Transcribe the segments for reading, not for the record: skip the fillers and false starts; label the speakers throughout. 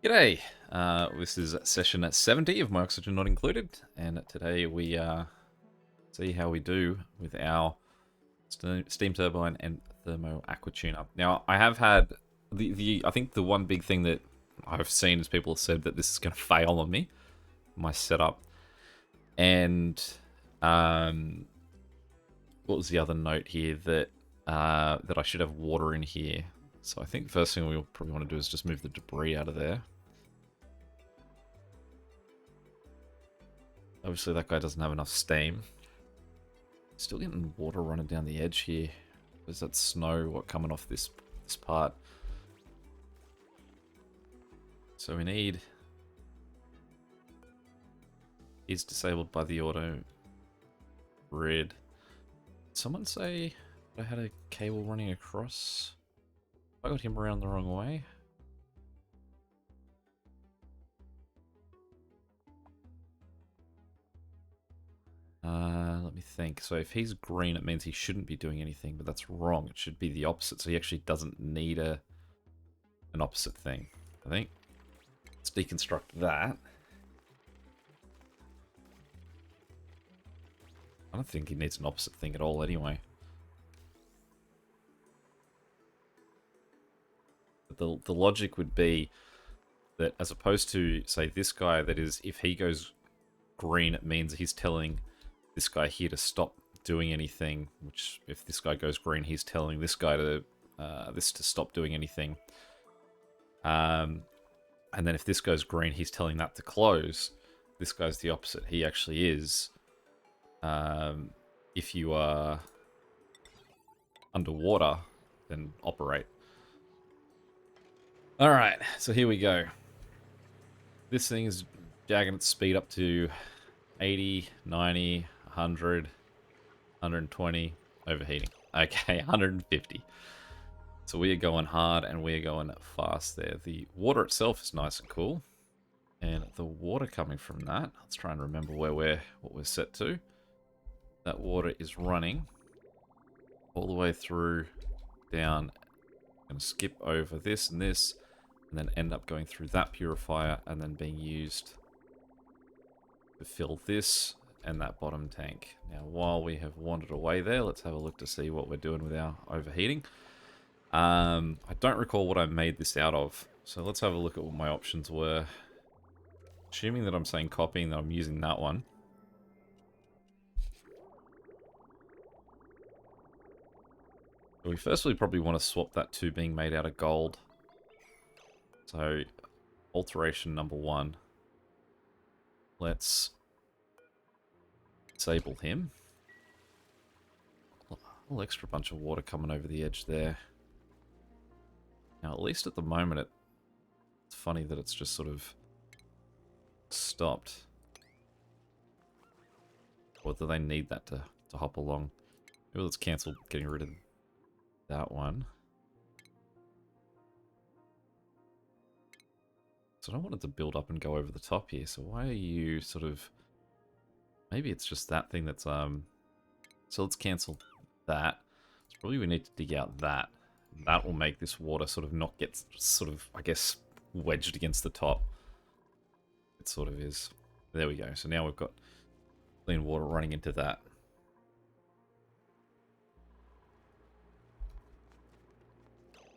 Speaker 1: G'day. This is session 70 of My Oxygen Not Included, and today we see how we do with our steam turbine and thermo aqua tuner. Now, I have had I think the one big thing that I've seen is people have said that this is going to fail on me, my setup, and what was the other note here that that I should have water in here. So I think the first thing we'll probably want to do is just move the debris out of there. Obviously, that guy doesn't have enough steam. Still getting water running down the edge here. There's that snow coming off this part. So we need is disabled by the auto grid. Someone say I had a cable running across. I got him around the wrong way. Let me think. So if he's green, it means he shouldn't be doing anything, but that's wrong. It should be the opposite. So he actually doesn't need an opposite thing, I think. Let's deconstruct that. I don't think he needs an opposite thing at all anyway. But the logic would be that as opposed to, say, this guy, that is, if he goes green, it means he's telling this guy here to stop doing anything, which if this guy goes green, he's telling this guy to stop doing anything. And then if this goes green, he's telling that to close. This guy's the opposite. He actually is. If you are underwater, then operate. Alright, so here we go. This thing is jagging its speed up to 80, 90, 100, 120, overheating. Okay, 150. So we are going hard and we are going fast there. The water itself is nice and cool. And the water coming from that, let's try and remember what we're set to. That water is running all the way through down. I'm going to skip over this and this, and then end up going through that purifier and then being used to fill this and that bottom tank. Now, while we have wandered away there, let's have a look to see what we're doing with our overheating. I don't recall what I made this out of, so let's have a look at what my options were. Assuming that I'm saying copying, that I'm using that one. We firstly probably want to swap that to being made out of gold. So, alteration number 1. Let's disable him. A little extra bunch of water coming over the edge there. Now, at least at the moment, it's funny that it's just sort of stopped. Or do they need that to hop along? Maybe let's cancel getting rid of that one. So I don't want it to build up and go over the top here. So why are you sort of... Maybe it's just that thing that's... So let's cancel that. So probably we need to dig out that. That will make this water sort of not get sort of, I guess, wedged against the top. It sort of is. There we go. So now we've got clean water running into that.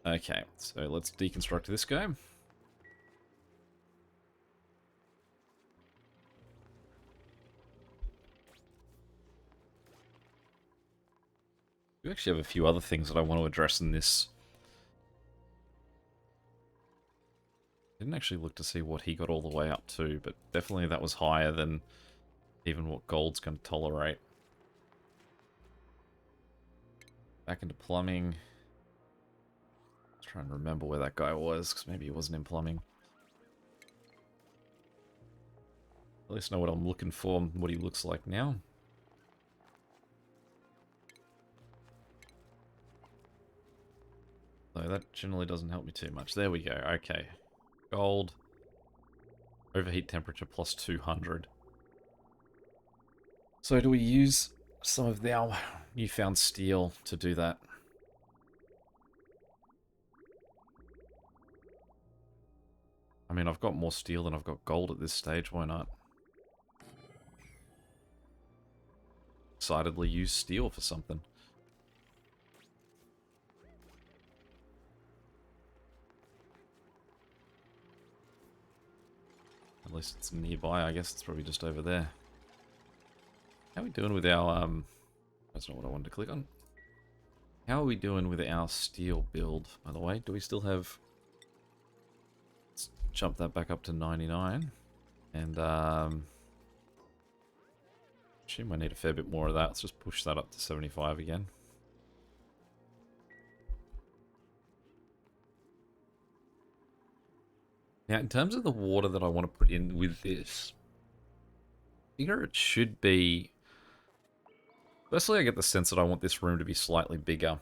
Speaker 1: Okay, so let's deconstruct this guy. We actually have a few other things that I want to address in this. Didn't actually look to see what he got all the way up to, but definitely that was higher than even what gold's going to tolerate. Back into plumbing. Let's try and remember where that guy was, because maybe he wasn't in plumbing. At least know what I'm looking for, what he looks like now. Though that generally doesn't help me too much. There we go. Okay. Gold. Overheat temperature plus 200. So do we use some of our newfound steel to do that? I mean, I've got more steel than I've got gold at this stage. Why not? Decidedly use steel for something. At least it's nearby. I guess it's probably just over there. How are we doing with our, that's not what I wanted to click on. How are we doing with our steel build, by the way? Do we still have... Let's jump that back up to 99. And, assume I need a fair bit more of that. Let's just push that up to 75 again. Now, in terms of the water that I want to put in with this, I figure it should be... Firstly, I get the sense that I want this room to be slightly bigger.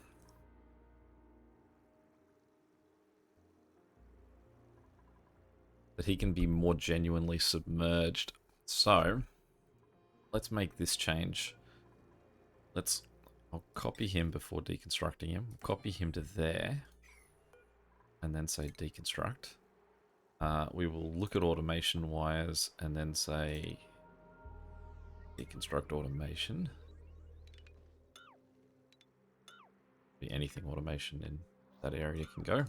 Speaker 1: That he can be more genuinely submerged. So, let's make this change. I'll copy him before deconstructing him. Copy him to there. And then say deconstruct. We will look at automation wires and then say deconstruct automation. Be anything automation in that area can go.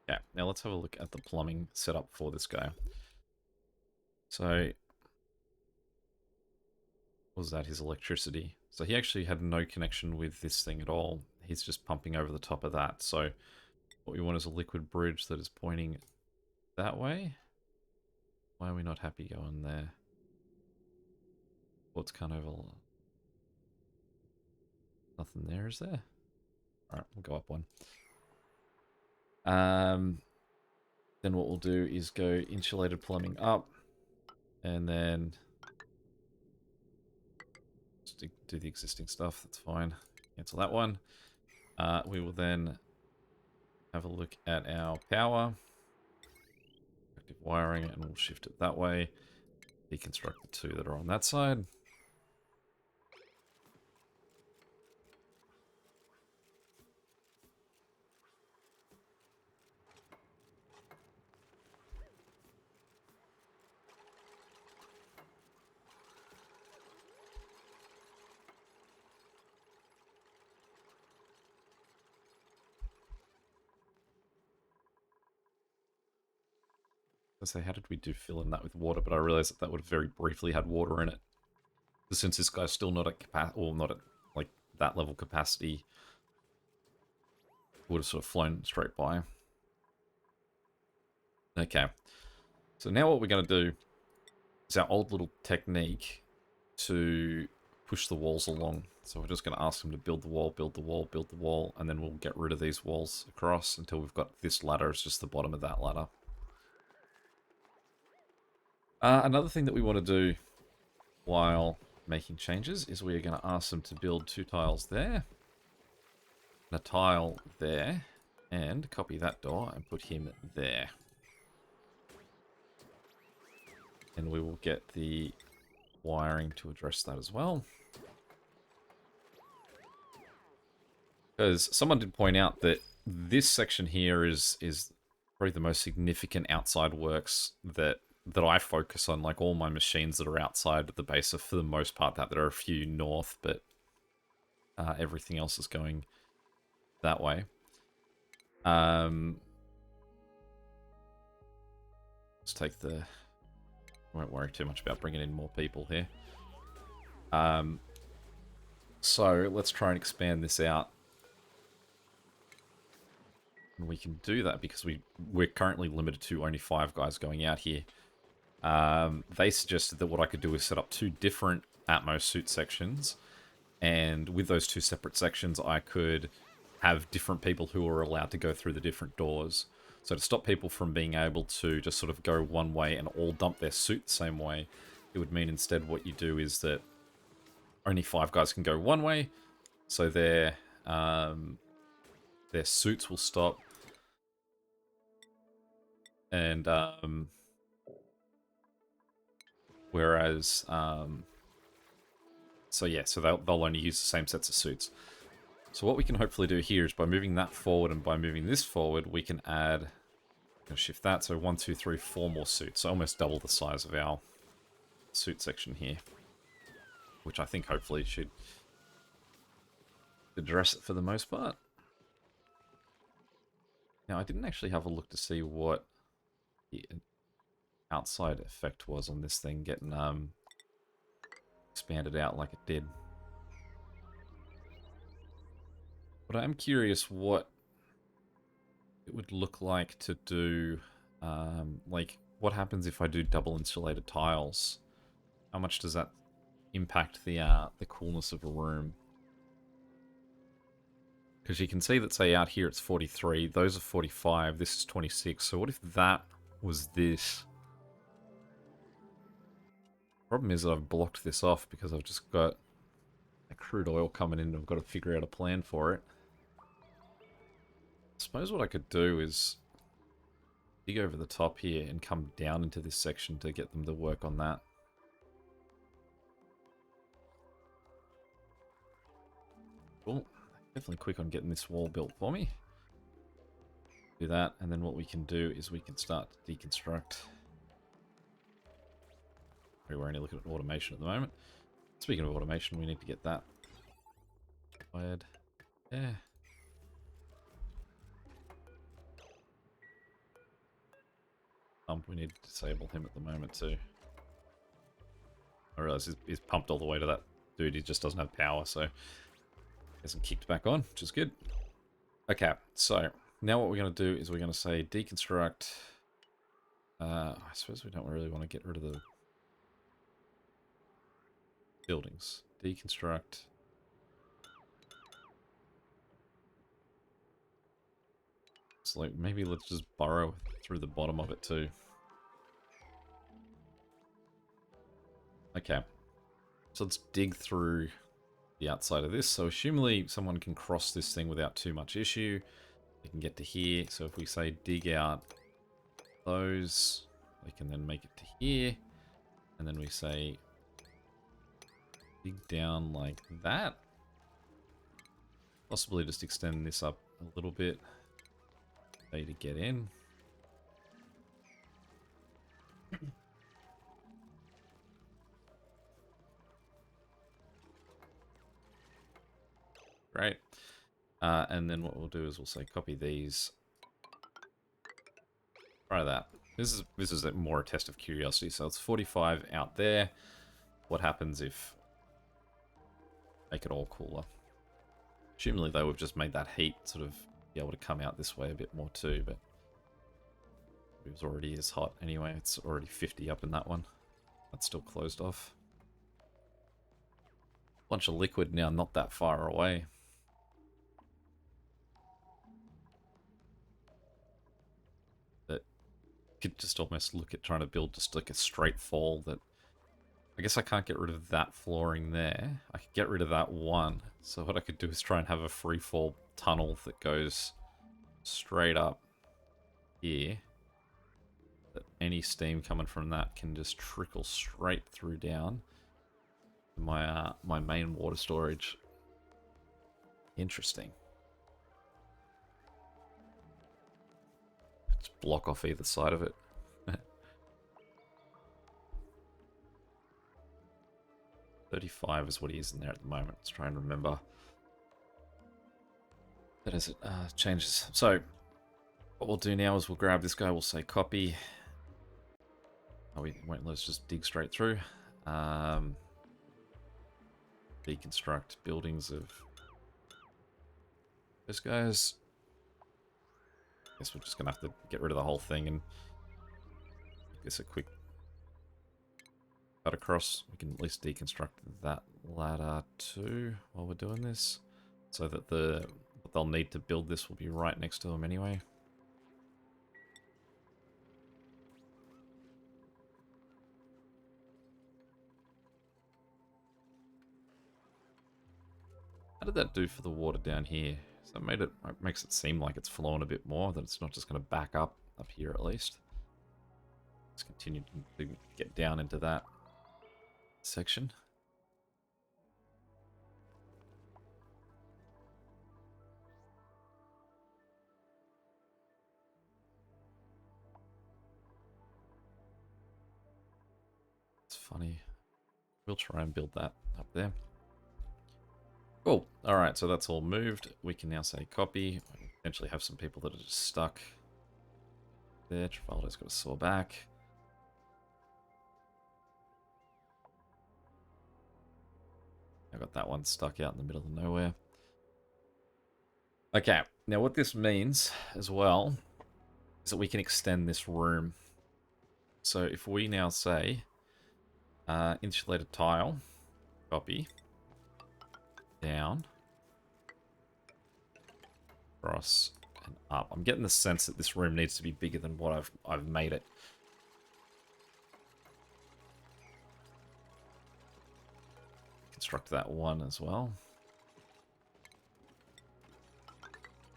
Speaker 1: Yeah, now let's have a look at the plumbing setup for this guy. So, what was that? His electricity. So he actually had no connection with this thing at all. He's just pumping over the top of that. So what we want is a liquid bridge that is pointing that way. Why are we not happy going there? What's kind of nothing there, is there? Alright, we'll go up one. Then what we'll do is go insulated plumbing up, and then just do the existing stuff. That's fine. Cancel that one. We will then have a look at our power, active wiring, and we'll shift it that way. Deconstruct the two that are on that side. I say, how did we do fill in that with water? But I realized that would have very briefly had water in it. Since this guy's still not at capacity, or not at like that level capacity, would have sort of flown straight by. Okay. So now what we're going to do is our old little technique to push the walls along. So we're just going to ask them to build the wall, build the wall, build the wall, and then we'll get rid of these walls across until we've got this ladder. It's just the bottom of that ladder. Another thing that we want to do while making changes is we are going to ask them to build 2 tiles there, and a tile there, and copy that door and put him there. And we will get the wiring to address that as well. Because someone did point out that this section here is probably the most significant outside works that I focus on. Like all my machines that are outside the base are for the most part that. There are a few north, but everything else is going that way. Let's take the... Won't worry too much about bringing in more people here. So let's try and expand this out. And we can do that because we're currently limited to only 5 guys going out here. They suggested that what I could do is set up 2 different Atmos suit sections, and with those 2 separate sections I could have different people who are allowed to go through the different doors. So to stop people from being able to just sort of go one way and all dump their suit the same way, it would mean instead what you do is that only 5 guys can go one way, so their suits will stop, and whereas so yeah, so they'll only use the same sets of suits. So what we can hopefully do here is by moving that forward and by moving this forward, we can add, shift that, so 1, 2, 3, 4 more suits, so almost double the size of our suit section here, which I think hopefully should address it for the most part. Now, I didn't actually have a look to see what the outside effect was on this thing getting expanded out like it did. But I am curious what it would look like to do, like, what happens if I do double insulated tiles? How much does that impact the coolness of a room? Because you can see that, say, out here it's 43, those are 45, this is 26, so what if that was this? Problem is that I've blocked this off because I've just got a crude oil coming in and I've got to figure out a plan for it. I suppose what I could do is dig over the top here and come down into this section to get them to work on that. Cool. Definitely quick on getting this wall built for me. Do that, and then what we can do is we can start to deconstruct. We're only looking at automation at the moment. Speaking of automation, we need to get that fired. Yeah. We need to disable him at the moment too. I realize he's pumped all the way to that dude. He just doesn't have power, so he hasn't kicked back on, which is good. Okay, so now what we're going to do is we're going to say deconstruct. I suppose we don't really want to get rid of the buildings. Deconstruct. So like maybe let's just burrow through the bottom of it too. Okay. So let's dig through the outside of this. So assumably someone can cross this thing without too much issue. They can get to here. So if we say dig out those, they can then make it to here. And then we say dig down like that. Possibly just extend this up a little bit. Way to get in. Great. And then what we'll do is we'll say copy these. Try that. This is a more a test of curiosity. So it's 45 out there. What happens if make it all cooler? Assumably though we've just made that heat sort of be able to come out this way a bit more too, but it was already as hot anyway. It's already 50 up in that one. That's still closed off. Bunch of liquid now, not that far away. That could just almost look at trying to build just like a straight fall that I guess I can't get rid of that flooring there. I could get rid of that one. So what I could do is try and have a free fall tunnel that goes straight up here. That any steam coming from that can just trickle straight through down to my my main water storage. Interesting. Just block off either side of it. 35 is what he is in there at the moment. Let's try and remember that as it changes. So what we'll do now is we'll grab this guy. We'll say copy. Oh, we won't let us just dig straight through. Deconstruct buildings of this guys. Guess we're just gonna have to get rid of the whole thing and make this a quick cut across. We can at least deconstruct that ladder too while we're doing this, so that what they'll need to build this will be right next to them anyway. How did that do for the water down here? So that makes it seem like it's flowing a bit more, that it's not just going to back up here at least. Let's continue to get down into that section. It's funny. We'll try and build that up there. Cool. Alright, so that's all moved. We can now say copy. Potentially have some people that are just stuck there. Travaldo's got to saw back. I got that one stuck out in the middle of nowhere. Okay, now what this means as well is that we can extend this room. So if we now say insulated tile, copy, down, across, and up. I'm getting the sense that this room needs to be bigger than what I've made it. Construct that one as well.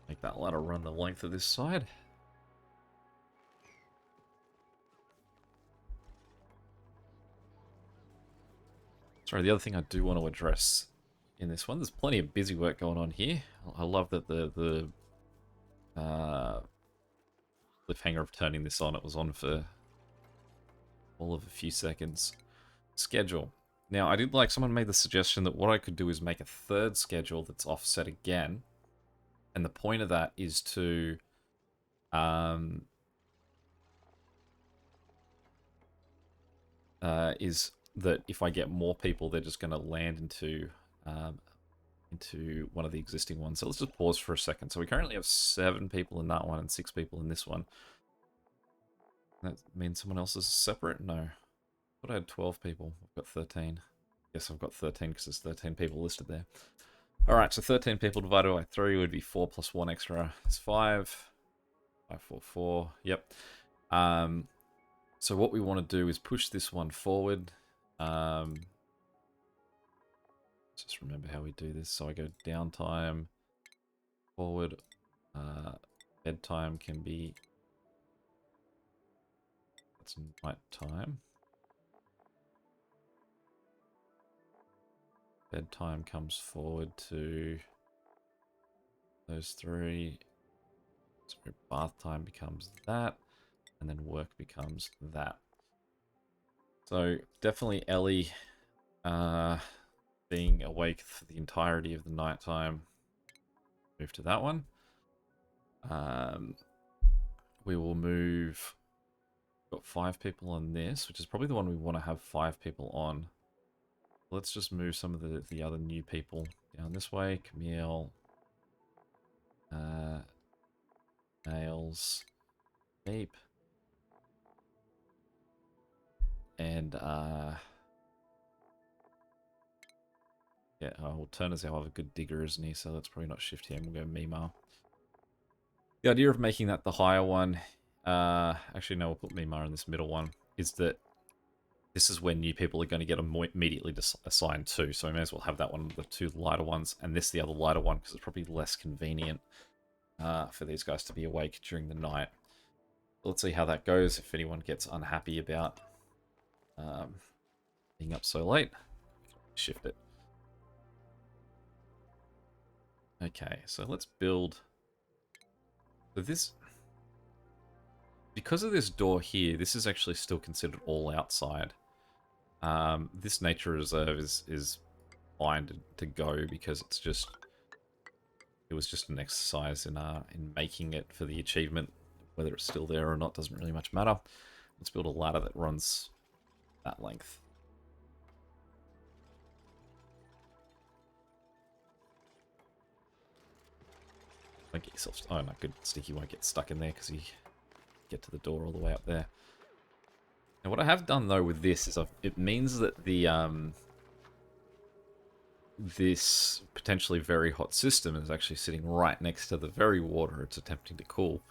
Speaker 1: Make that ladder run the length of this side. Sorry, the other thing I do want to address in this one, there's plenty of busy work going on here. I love that the cliffhanger of turning this on, it was on for all of a few seconds. Schedule. Now, I did like someone made the suggestion that what I could do is make a third schedule that's offset again. And the point of that is to is that if I get more people, they're just going to land into one of the existing ones. So let's just pause for a second. So we currently have 7 people in that one and 6 people in this one. That means someone else is separate? No. I thought I had 12 people. I've got 13. Yes, I've got 13 because there's 13 people listed there. Alright, so 13 people divided by 3 would be 4 plus 1 extra is 5. 5, 4, 4. Yep. So what we want to do is push this one forward. Just remember how we do this. So I go downtime, forward, bedtime can be, that's night time. Bedtime comes forward to those 3. So bath time becomes that, and then work becomes that. So definitely Ellie being awake for the entirety of the nighttime. Move to that one. We will move. Got 5 people on this, which is probably the one we want to have 5 people on. Let's just move some of the other new people down this way. Camille, Nails, Deep, and yeah, well, Turner's our other good digger, isn't he? So let's probably not shift him. We'll go Mima. The idea of making that the higher one, actually no, we'll put Mima in this middle one, is that this is where new people are going to get immediately assigned to. So we may as well have that one, the 2 lighter ones, and this the other lighter one, because it's probably less convenient for these guys to be awake during the night. Let's see how that goes. If anyone gets unhappy about being up so late, shift it. Okay, so let's build. So this, because of this door here, this is actually still considered all outside. This nature reserve is fine to go because it's just, it was just an exercise in making it for the achievement. Whether it's still there or not doesn't really much matter. Let's build a ladder that runs that length. Don't get yourself. Oh no, good. Sticky won't get stuck in there because he get to the door all the way up there. Now what I have done though with this is it means that the this potentially very hot system is actually sitting right next to the very water it's attempting to cool.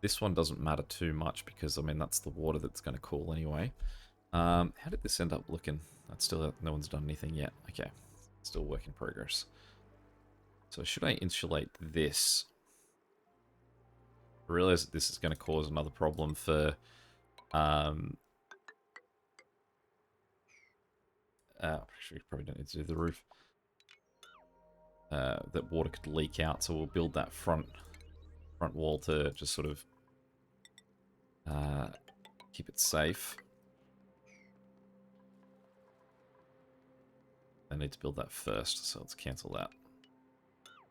Speaker 1: This one doesn't matter too much because I mean that's the water that's going to cool anyway. How did this end up looking? That's still, no one's done anything yet. Okay, still work in progress. So should I insulate this? I realize that this is going to cause another problem for actually, probably don't need to do the roof. That water could leak out, so we'll build that front wall to just sort of keep it safe. I need to build that first, so let's cancel that.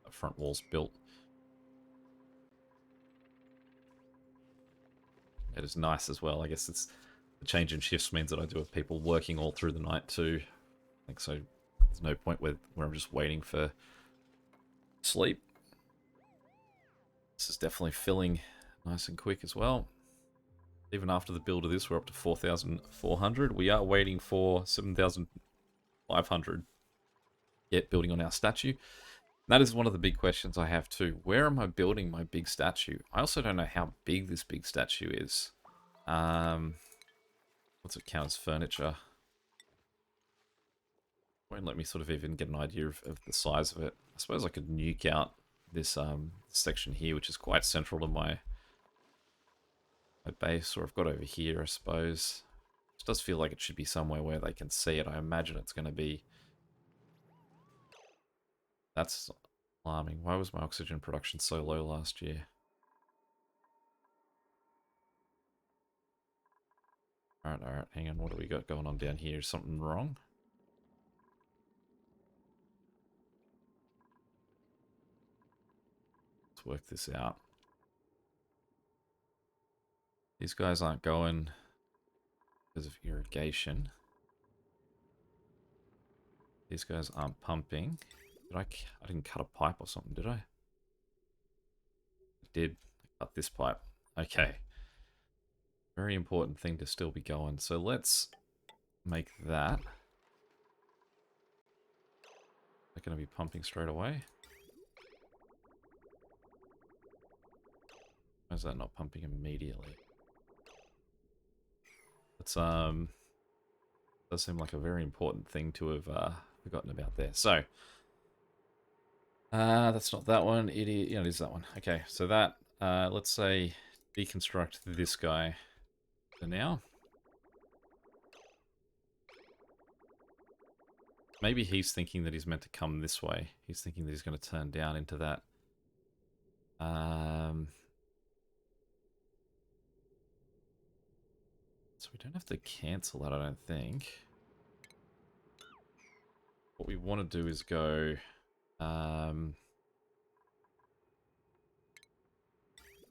Speaker 1: The front wall's built. It is nice as well. I guess it's the change in shifts means that I do have people working all through the night too. I think so. There's no point where I'm just waiting for sleep. This is definitely filling nice and quick as well. Even after the build of this, we're up to 4,400. We are waiting for 7,500 yet building on our statue. That is one of the big questions I have too. Where am I building my big statue? I also don't know how big this big statue is. What's it count as furniture? Won't let me sort of even get an idea of the size of it. I suppose I could nuke out this section here, which is quite central to my base, or I've got over here, I suppose. It does feel like it should be somewhere where they can see it. I imagine it's going to be... That's alarming. Why was my oxygen production so low last year? Alright, hang on. What do we got going on down here? Is something wrong? Let's work this out. These guys aren't going because of irrigation. These guys aren't pumping. I didn't cut a pipe or something, did I? I did. I cut this pipe. Okay. Very important thing to still be going. So let's make that. They're going to be pumping straight away. Why is that not pumping immediately? It's does seem like a very important thing to have forgotten about there. So that's not that one. It is, yeah, it is that one. Okay, so that let's say deconstruct this guy for now. Maybe he's thinking that he's meant to come this way. He's thinking that he's going to turn down into that. So we don't have to cancel that, I don't think. What we want to do is go...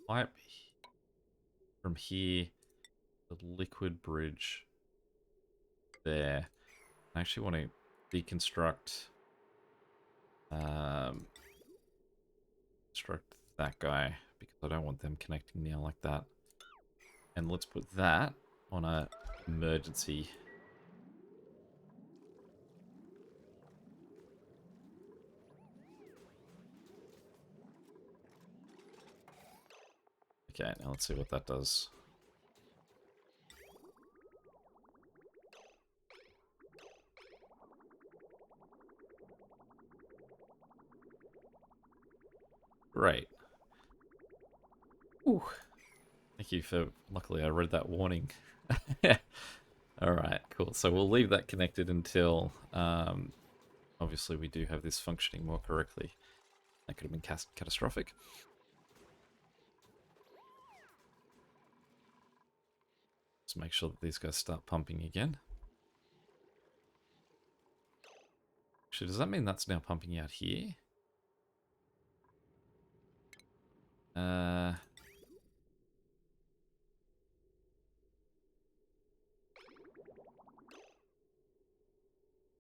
Speaker 1: pipe from here, the liquid bridge there. I actually want to deconstruct construct that guy because I don't want them connecting now like that. And let's put that on a emergency. Okay, now let's see what that does. Great. Ooh. Thank you for... Luckily I read that warning. Alright, cool. So we'll leave that connected until... obviously we do have this functioning more correctly. That could have been catastrophic. Let's make sure that these guys start pumping again. Actually, does that mean that's now pumping out here?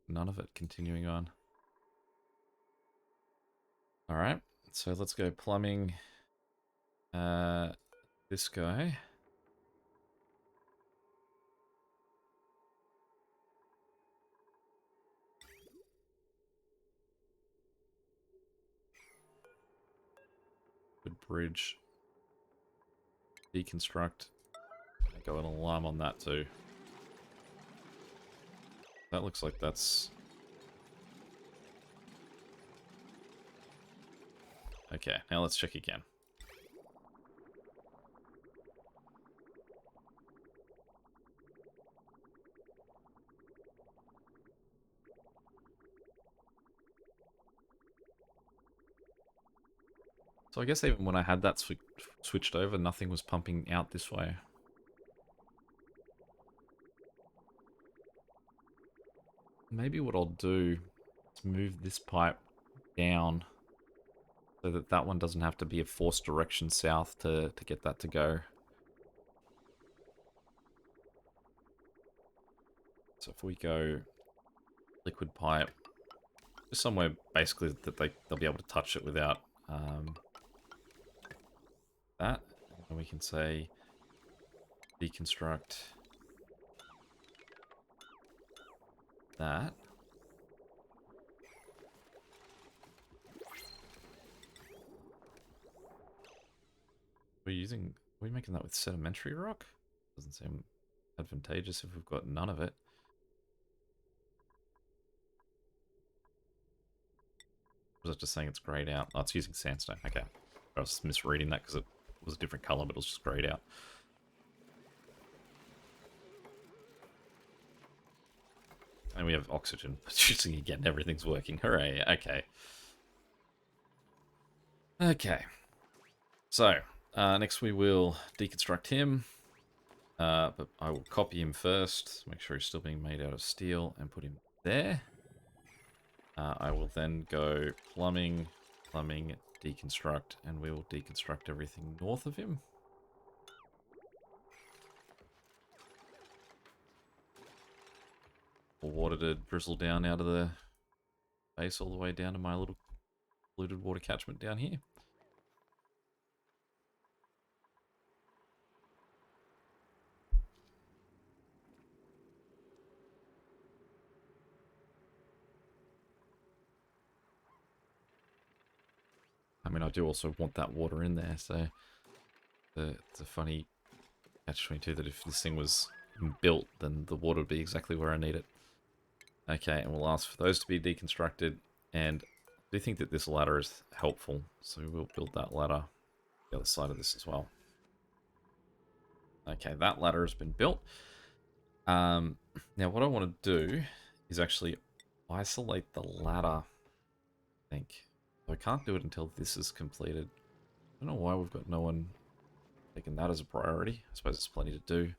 Speaker 1: None of it continuing on. Alright, so let's go plumbing this guy. Good bridge. Deconstruct. Go an alarm on that too. That looks like that's... Okay, now let's check again. So I guess even when I had that switched over, nothing was pumping out this way. Maybe what I'll do is move this pipe down so that that one doesn't have to be a forced direction south to get that to go. So if we go liquid pipe, just somewhere basically that they'll be able to touch it without that. And we can say deconstruct that. Are we making that with sedimentary rock? Doesn't seem advantageous if we've got none of it. Or was it just saying it's grayed out? Oh, it's using sandstone. Okay. I was misreading that because it was a different color, but it was just grayed out. And we have oxygen producing again. Everything's working. Hooray. Okay. Okay. So, next we will deconstruct him. But I will copy him first. Make sure he's still being made out of steel and put him there. I will then go plumbing, deconstruct, and we will deconstruct everything north of him. Water to drizzle down out of the base all the way down to my little polluted water catchment down here. I mean, I do also want that water in there, so it's a funny catch-22 that if this thing was built, then the water would be exactly where I need it. Okay, and we'll ask for those to be deconstructed, and I do think that this ladder is helpful, so we'll build that ladder the other side of this as well. Okay, that ladder has been built. Now what I want to do is actually isolate the ladder, I think. I can't do it until this is completed. I don't know why we've got no one taking that as a priority. I suppose it's plenty to do.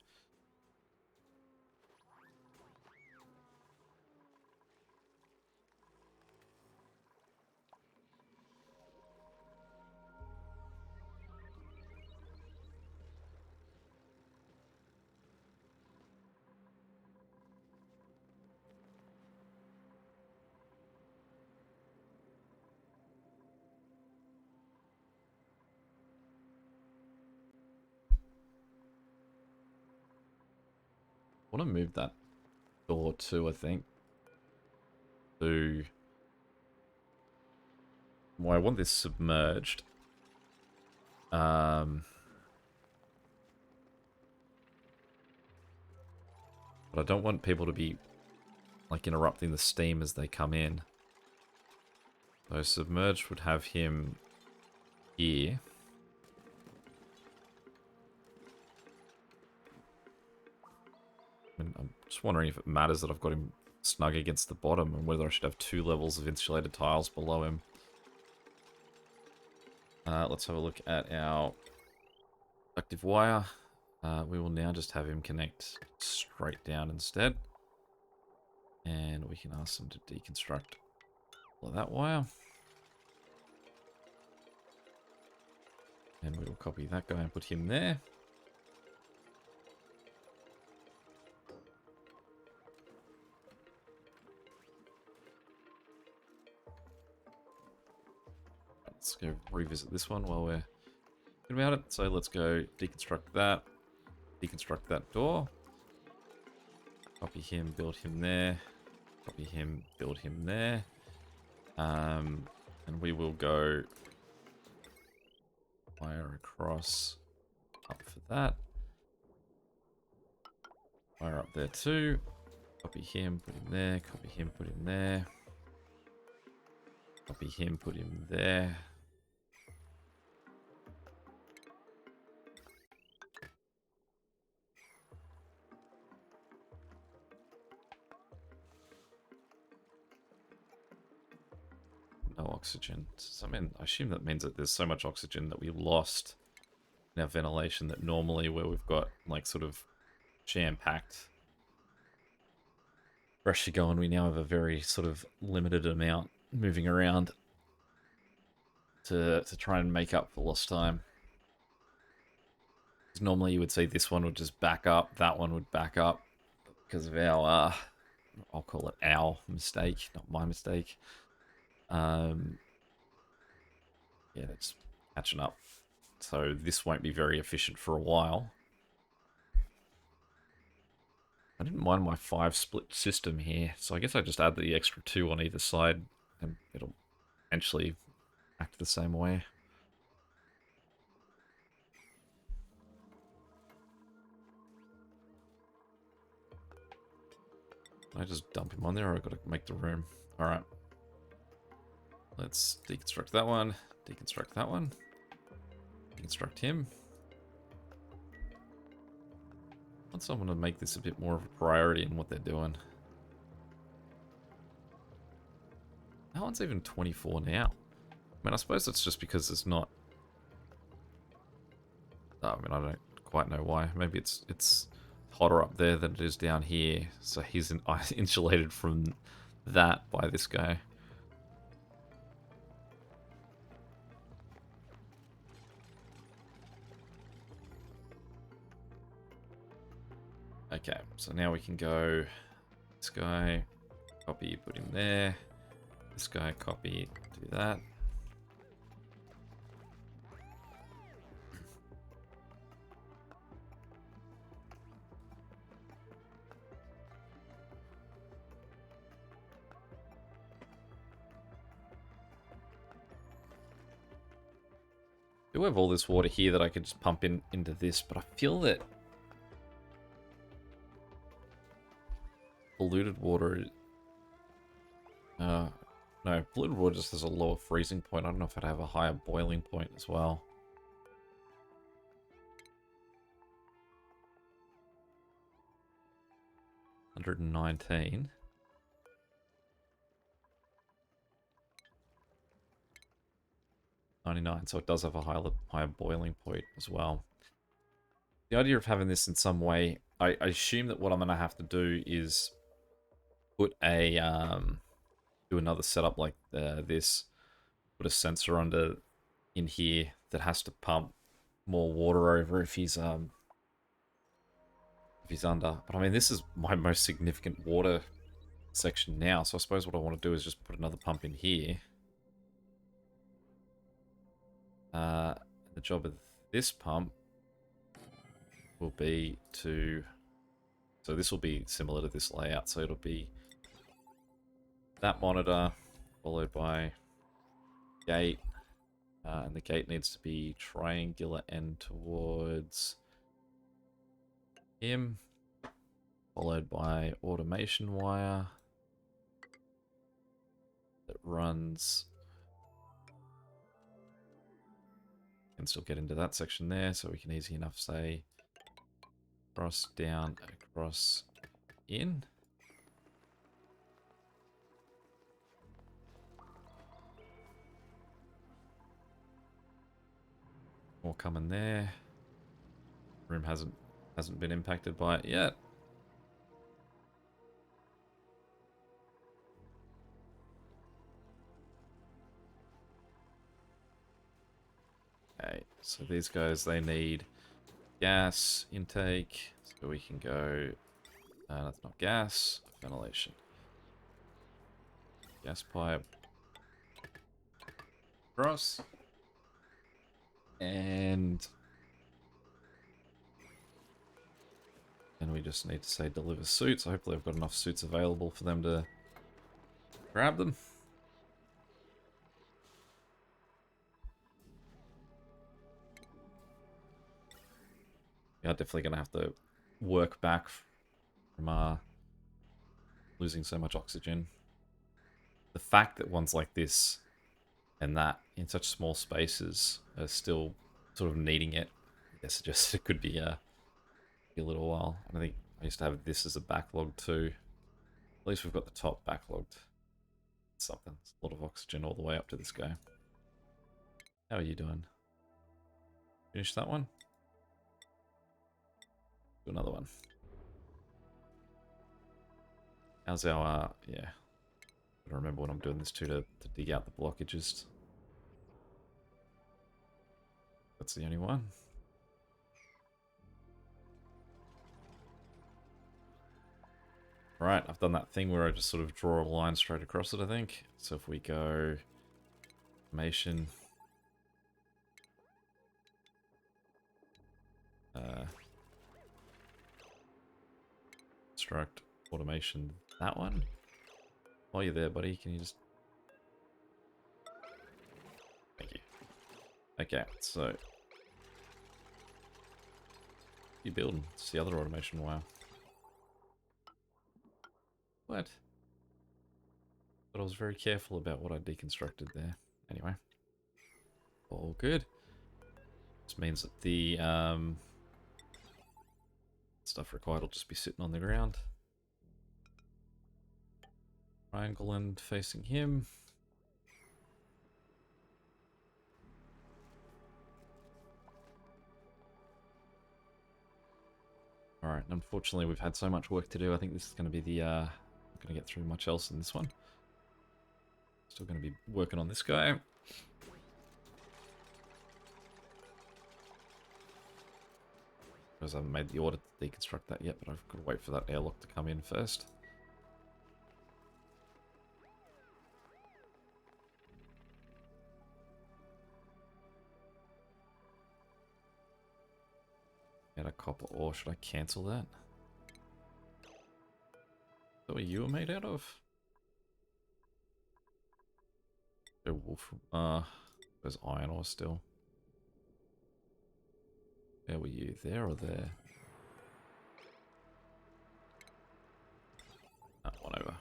Speaker 1: I want to move that door too, I think. To... Well, I want this submerged. But I don't want people to be like interrupting the steam as they come in. So submerged would have him here. I mean, I'm just wondering if it matters that I've got him snug against the bottom and whether I should have 2 levels of insulated tiles below him. Let's have a look at our conductive wire. We will now just have him connect straight down instead. And we can ask them to deconstruct all of that wire. And we will copy that guy and put him there. Let's go revisit this one while we're thinking about it. So let's go deconstruct that door. Copy him, build him there. Copy him, build him there. And we will go wire across up for that. Wire up there too. Copy him, put him there. Copy him, put him there. Copy him, put him there. No oxygen. So, I mean, I assume that means that there's so much oxygen that we lost in our ventilation that normally where we've got like sort of jam-packed pressure going, we now have a very sort of limited amount moving around to try and make up for lost time. Because normally you would see this one would just back up, that one would back up because of our, I'll call it our mistake, not my mistake. Yeah, it's catching up. So this won't be very efficient for a while. I didn't mind my 5 split system here, so I guess I just add the extra 2 on either side and it'll eventually act the same way. I just dump him on there or I've got to make the room? Alright. Let's deconstruct that one, deconstruct that one, deconstruct him. I want someone to make this a bit more of a priority in what they're doing. That one's even 24 now. I mean, I suppose it's just because it's not... I mean, I don't quite know why. Maybe it's hotter up there than it is down here. So he's insulated from that by this guy. Okay, so now we can go... This guy, copy, put him there. This guy, copy, do that. I do have all this water here that I could just pump into this, but I feel that polluted water... no, polluted water just has a lower freezing point. I don't know if I'd have a higher boiling point as well. $119. $99, so it does have a higher boiling point as well. The idea of having this in some way, I assume that what I'm going to have to do is put a do another setup like this, put a sensor in here that has to pump more water over if he's under. But I mean, this is my most significant water section now, so I suppose what I want to do is just put another pump in here. The job of this pump will be to... So this will be similar to this layout, so it'll be that monitor followed by gate, and the gate needs to be triangular end towards him, followed by automation wire that runs... Can still get into that section there, so we can easy enough say cross down, across in. More coming there. Room hasn't been impacted by it yet. Okay, so these guys, they need gas intake, so we can go, that's not gas, ventilation. Gas pipe. Cross. And we just need to say deliver suits. Hopefully I've got enough suits available for them to grab them. Yeah, definitely going to have to work back from losing so much oxygen. The fact that ones like this and that in such small spaces are still sort of needing it, I guess suggests it could be a little while. And I think I used to have this as a backlog too. At least we've got the top backlogged. Something. It's a lot of oxygen all the way up to this guy. How are you doing? Finish that one? Do another one. How's our, yeah. Gotta remember when I'm doing this too to dig out the blockages. That's the only one. Right, I've done that thing where I just sort of draw a line straight across it, I think. So if we go automation, construct automation, that one. While you're there, buddy, can you just... Thank you. Okay, so... You building? It's the other automation, wow. What? But I was very careful about what I deconstructed there. Anyway. All good. This means that the stuff required will just be sitting on the ground. Triangle and facing him. Alright, unfortunately we've had so much work to do. I think this is going to be the, not going to get through much else in this one. Still going to be working on this guy. Because I haven't made the order to deconstruct that yet, but I've got to wait for that airlock to come in first. Get a copper ore. Should I cancel that? Is that what you were made out of? A wolf. There's iron ore still. Where were you? There or there? One over.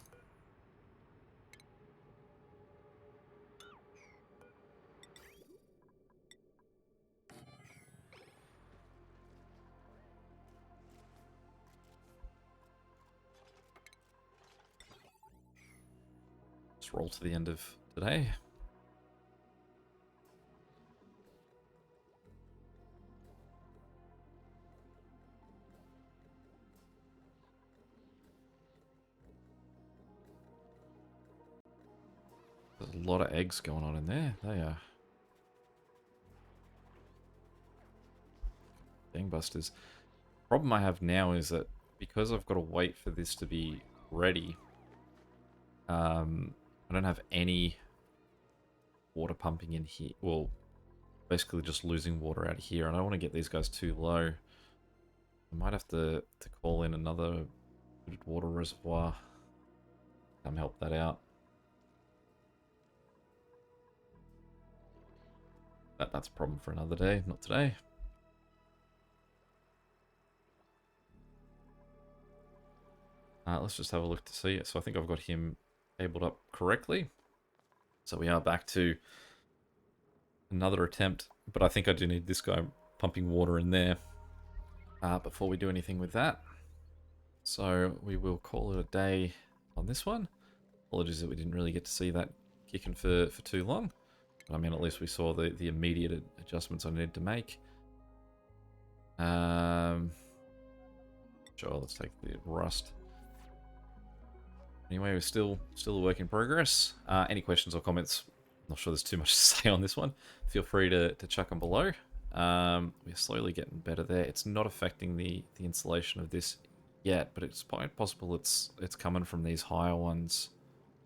Speaker 1: Let's roll to the end of today. There's a lot of eggs going on in there. They are gangbusters. Problem I have now is that because I've got to wait for this to be ready, I don't have any water pumping in here. Well, basically just losing water out here, and I don't want to get these guys too low. I might have to call in another water reservoir. Come help that out. That's a problem for another day, not today. Let's just have a look to see it. So I think I've got him cabled up correctly. So we are back to another attempt, but I think I do need this guy pumping water in there before we do anything with that. So we will call it a day on this one. Apologies that we didn't really get to see that kicking for too long. But I mean, at least we saw the immediate adjustments I needed to make. Sure, let's take the rust. Anyway, we're still a work in progress. Any questions or comments? Not sure there's too much to say on this one. Feel free to chuck them below. We're slowly getting better there. It's not affecting the insulation of this yet, but it's quite possible it's coming from these higher ones,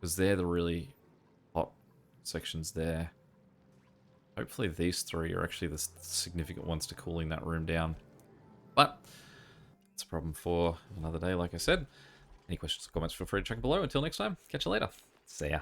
Speaker 1: because they're the really hot sections there. Hopefully these three are actually the significant ones to cooling that room down. But it's a problem for another day, like I said. Any questions or comments, feel free to check below. Until next time, catch you later. See ya.